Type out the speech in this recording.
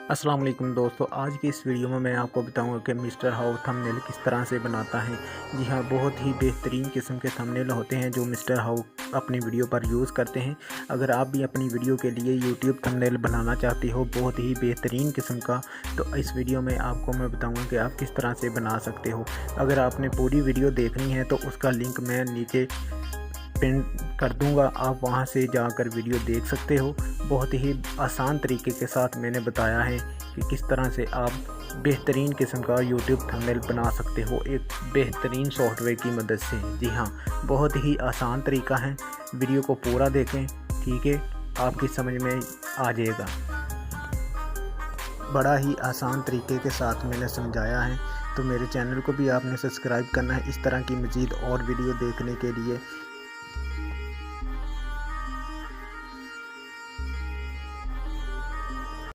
अस्सलाम वालेकुम दोस्तों, आज की इस वीडियो में मैं आपको बताऊंगा कि मिस्टर हाउ थंबनेल किस तरह से बनाता है। जी हाँ, बहुत ही बेहतरीन किस्म के थंबनेल होते हैं जो मिस्टर हाउ अपनी वीडियो पर यूज़ करते हैं। अगर आप भी अपनी वीडियो के लिए यूट्यूब थंबनेल बनाना चाहते हो बहुत ही बेहतरीन किस्म का, तो इस वीडियो में आपको मैं बताऊँगा कि आप किस तरह से बना सकते हो। अगर आपने पूरी वीडियो देखनी है तो उसका लिंक मैं नीचे पिन कर दूंगा, आप वहां से जाकर वीडियो देख सकते हो। बहुत ही आसान तरीके के साथ मैंने बताया है कि किस तरह से आप बेहतरीन किस्म का यूट्यूब थंबनेल बना सकते हो एक बेहतरीन सॉफ्टवेयर की मदद से। जी हाँ, बहुत ही आसान तरीका है। वीडियो को पूरा देखें, ठीक है, आपकी समझ में आ जाएगा। बड़ा ही आसान तरीके के साथ मैंने समझाया है, तो मेरे चैनल को भी आपने सब्सक्राइब करना है इस तरह की मज़ीद और वीडियो देखने के लिए।